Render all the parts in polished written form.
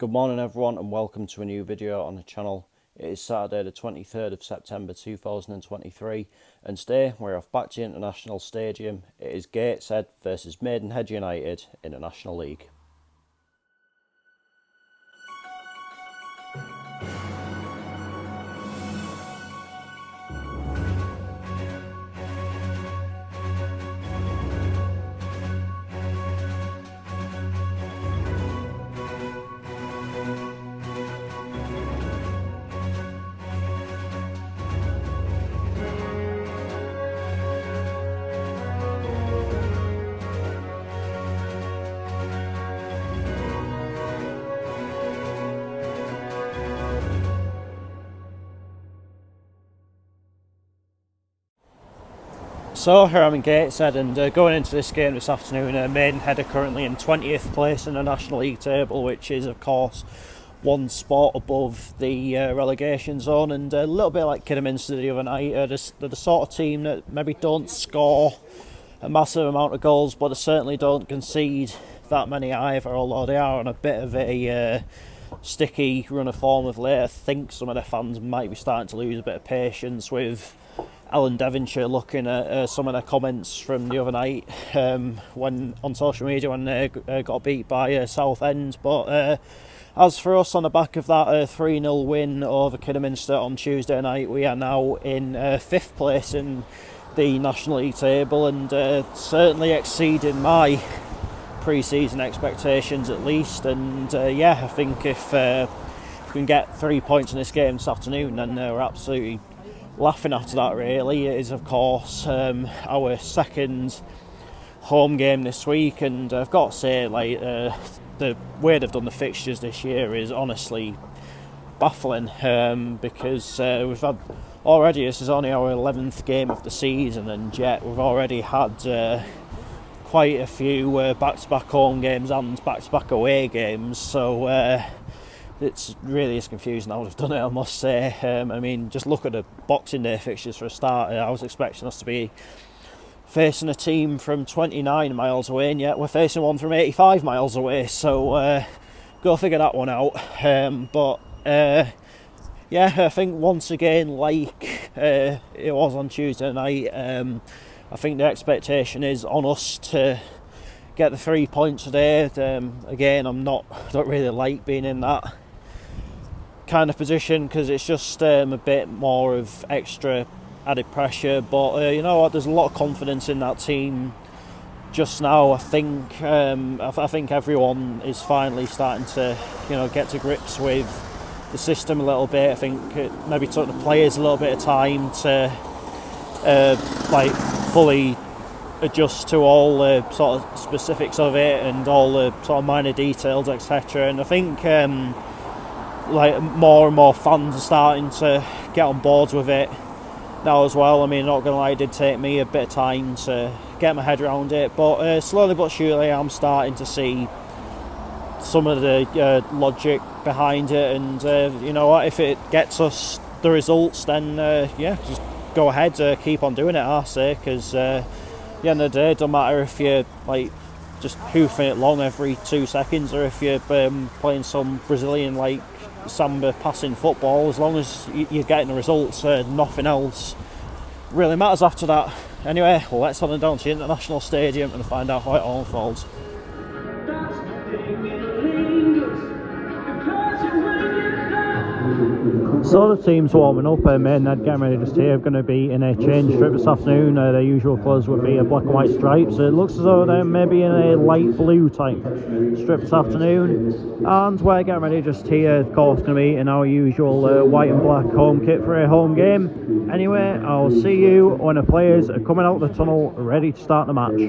Good morning everyone and welcome to a new video on the channel. It is Saturday the 23rd of September 2023 and today we're off back to the International Stadium. It is Gateshead versus Maidenhead United in the National League. So here I'm in Gateshead and going into this game this afternoon, Maidenhead are currently in 20th place in the National League table, which is of course one spot above the relegation zone, and a little bit like Kidderminster the other night. They're the sort of team that maybe don't score a massive amount of goals, but they certainly don't concede that many either, although they are on a bit of a sticky run of form of late. I think some of their fans might be starting to lose a bit of patience with Alan Devonshire looking at some of their comments from the other night when on social media when they got beat by Southend. But as for us, on the back of that 3-0 win over Kidderminster on Tuesday night, we are now in 5th place in the National League table, and certainly exceeding my pre-season expectations at least. And I think if we can get 3 points in this game this afternoon, then we're absolutely laughing after that. Really, it is of course our second home game this week, and I've got to say, the way they've done the fixtures this year is honestly baffling, because we've had already, this is only our 11th game of the season, and yet we've already had quite a few back-to-back home games and back-to-back away games, so it's really is confusing how they've done it, I must say. I mean, just look at the Boxing Day fixtures for a start. I was expecting us to be facing a team from 29 miles away, and yet we're facing one from 85 miles away, so go figure that one out. I think once again, like it was on Tuesday night, I think the expectation is on us to get the 3 points today. Again, I don't really like being in that kind of position, because it's just a bit more of extra added pressure, but you know what, there's a lot of confidence in that team just now. I think everyone is finally starting to get to grips with the system a little bit. I think it maybe took the players a little bit of time to fully adjust to all the sort of specifics of it and all the sort of minor details, etc. And I think more and more fans are starting to get on board with it now as well. I mean, not gonna lie, it did take me a bit of time to get my head around it, but slowly but surely I'm starting to see some of the logic behind it, and you know what, if it gets us the results, then just go ahead, keep on doing it, I say, because at the end of the day, it don't matter if you're just hoofing it long every 2 seconds, or if you're playing some Brazilian samba passing football. As long as you're getting the results, nothing else really matters after that. Anyway, let's head on down to the International Stadium and find out how it all unfolds. So the team's warming up, Maidenhead getting ready just here. Going to be in a change strip this afternoon. Their usual colours would be a black and white stripes. It looks as though they're maybe in a light blue type strip this afternoon. And we're getting ready just here, of course, going to be in our usual white and black home kit for a home game. Anyway, I'll see you when the players are coming out the tunnel ready to start the match.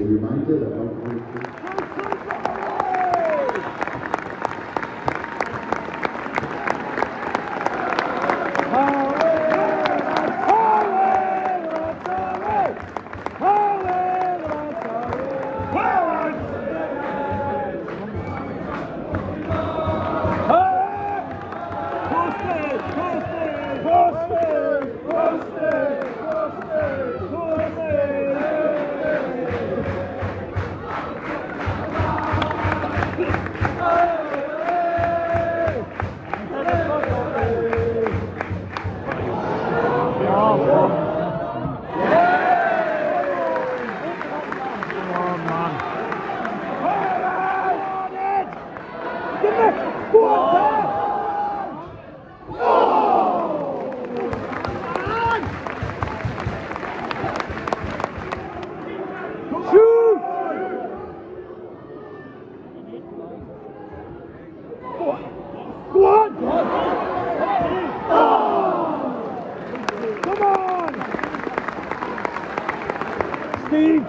Steve!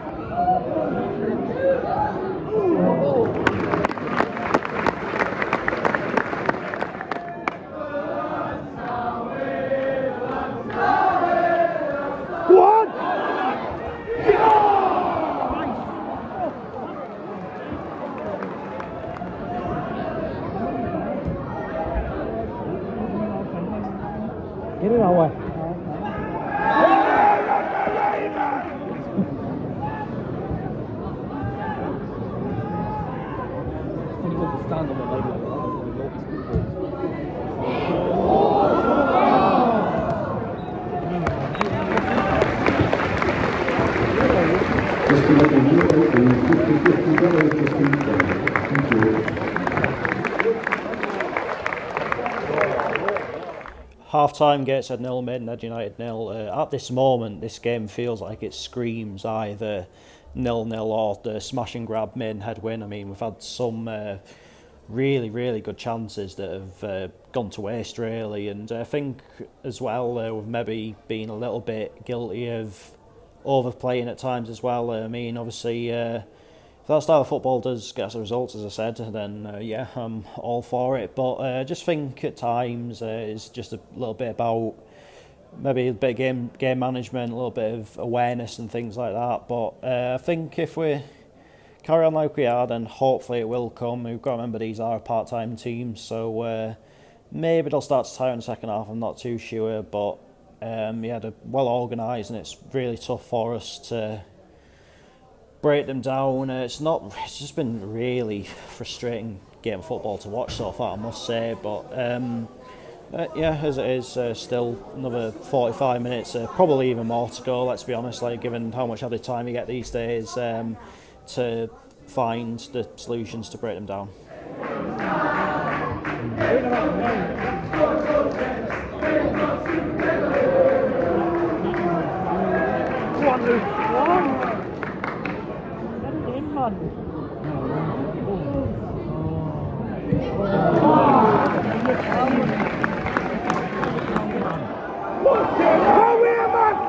Get it our way. Stand on the leg like Half-time, Gateshead 0, Maidenhead United 0. At this moment, this game feels like it screams either 0-0 or the smash and grab Maidenhead win. I mean, we've had some really, really good chances that have gone to waste, really. And I think as well, we've maybe been a little bit guilty of overplaying at times as well. I mean, obviously, if that style of football does get us the results, as I said, then yeah, I'm all for it. But I just think at times it's just a little bit about maybe a bit of game management, a little bit of awareness and things like that. But I think if we carry on like we are, then hopefully it will come. We've got to remember these are part-time teams, so maybe they'll start to tire in the second half. I'm not too sure, but yeah, they're well organised, and it's really tough for us to break them down. It's just been really frustrating game of football to watch so far, I must say. But yeah, as it is, still another 45 minutes, probably even more to go. Let's be honest, like given how much added time you get these days, to find the solutions to break them down.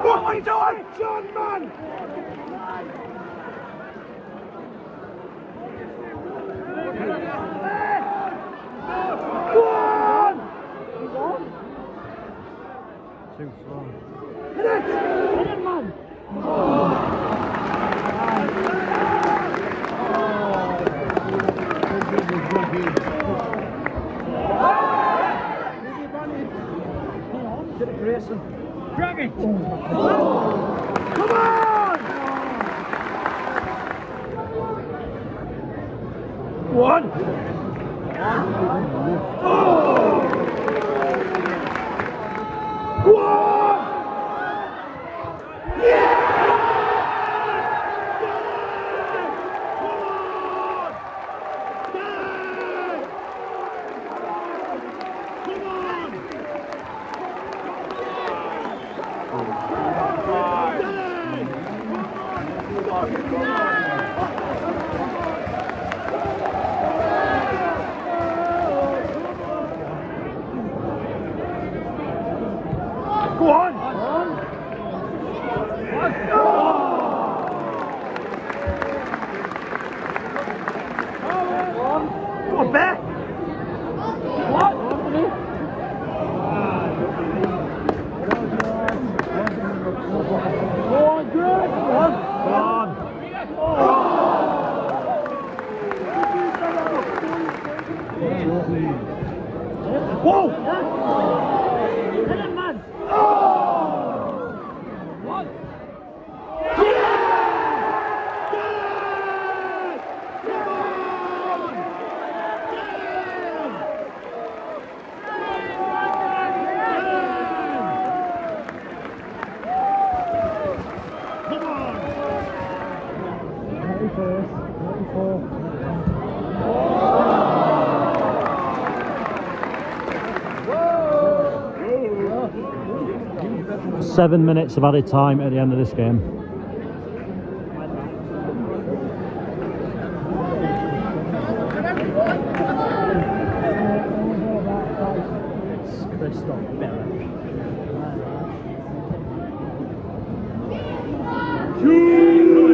What are you doing, John, man? Go on! Too far. Hit it! Hit it, man! Get it, Grayson. Drag it! Come on! One! Oh! One! Yeah! Go on! Go on, back! What? Go on, good! Go on! Whoa! Hit it, man! What? Seven minutes of added time at the end of this game. Two!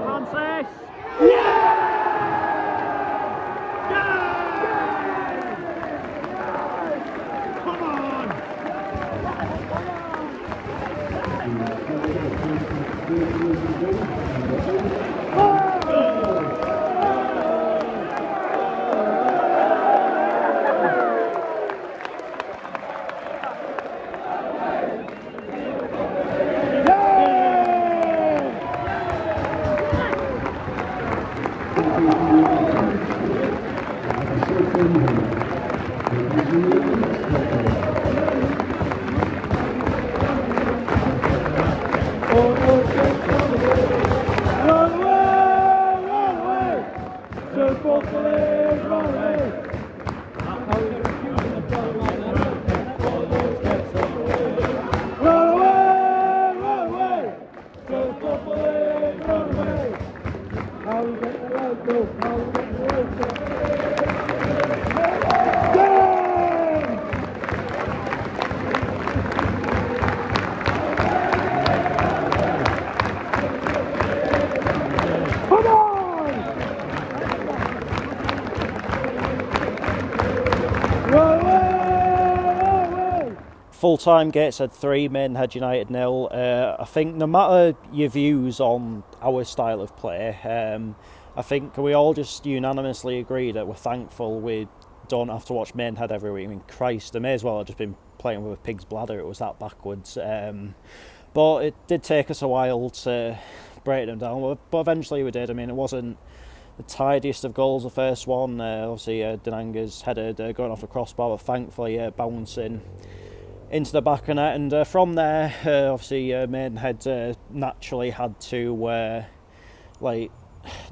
Francis! Come on! Full-time Gateshead 3, Maidenhead United 0. I think no matter your views on our style of play, I think we all just unanimously agree that we're thankful we don't have to watch Maidenhead every week. I mean, Christ, I may as well have just been playing with a pig's bladder, it was that backwards. But it did take us a while to break them down, but eventually we did. I mean, it wasn't the tidiest of goals, the first one. Obviously, Denanga's headed going off the crossbar, but thankfully bouncing into the back of net, and from there, obviously Maidenhead naturally had to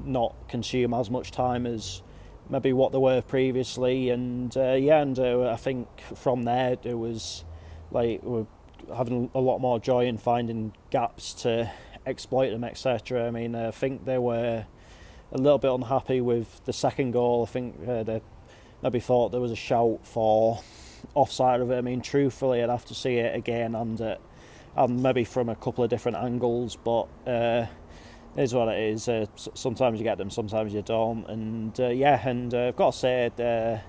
not consume as much time as maybe what they were previously, and I think from there it was we're having a lot more joy in finding gaps to exploit them, etc. I mean, I think they were a little bit unhappy with the second goal. I think they maybe thought there was a shout for offside of it. I mean, truthfully, I'd have to see it again and maybe from a couple of different angles, but it is what it is. Sometimes you get them, sometimes you don't, and I've got to say,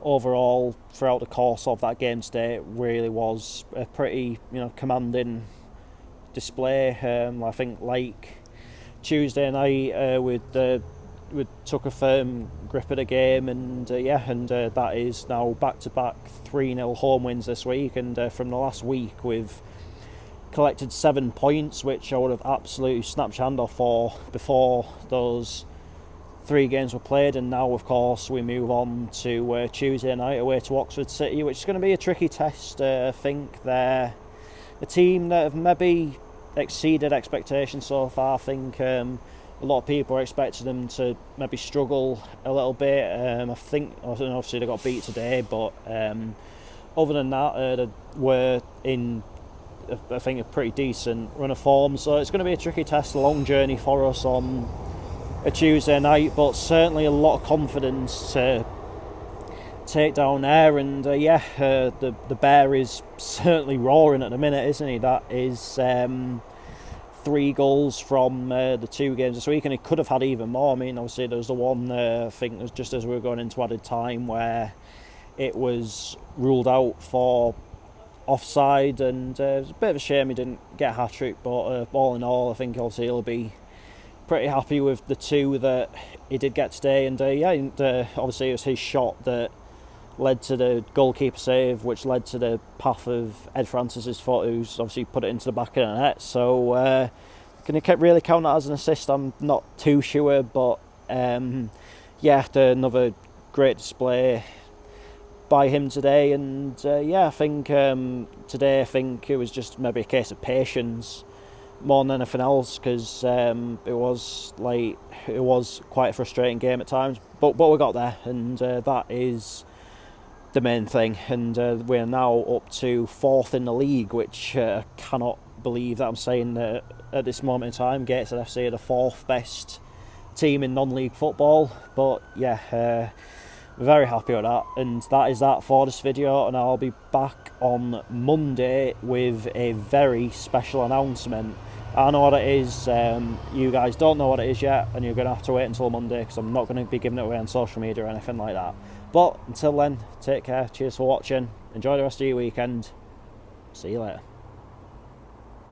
overall, throughout the course of that game today, it really was a pretty commanding display. I think like Tuesday night we took a firm grip of the game, and that is now back-to-back 3-0 home wins this week, and from the last week we've collected 7 points, which I would have absolutely snapped your hand off for before those 3 games were played. And now of course we move on to Tuesday night away to Oxford City, which is going to be a tricky test. I think they're a team that have maybe exceeded expectations so far. I think a lot of people are expecting them to maybe struggle a little bit. I think obviously they got beat today, but other than that, they were in I think a pretty decent run of form. So it's going to be a tricky test, a long journey for us on a Tuesday night, but certainly a lot of confidence to take down there. And the bear is certainly roaring at the minute, isn't he? That is 3 goals from the 2 games this week, and he could have had even more. I mean, obviously there was the one I think it was just as we were going into added time where it was ruled out for offside, and it was a bit of a shame he didn't get a hat-trick, but all in all I think obviously he'll be pretty happy with the 2 that he did get today. And obviously it was his shot that led to the goalkeeper save, which led to the path of Ed Francis's foot, who's obviously put it into the back of the net. So can you really count that as an assist? I'm not too sure, but another great display by him today. And I think today it was just maybe a case of patience more than anything else, because it was quite a frustrating game at times, but we got there, and that is the main thing, and we're now up to 4th in the league, which I cannot believe that I'm saying that at this moment in time. Gateshead FC are the 4th best team in non-league football, but yeah, very happy with that. And that is that for this video, and I'll be back on Monday with a very special announcement. I know what it is, you guys don't know what it is yet, and you're going to have to wait until Monday, because I'm not going to be giving it away on social media or anything like that. But until then, take care, cheers for watching, enjoy the rest of your weekend, see you later.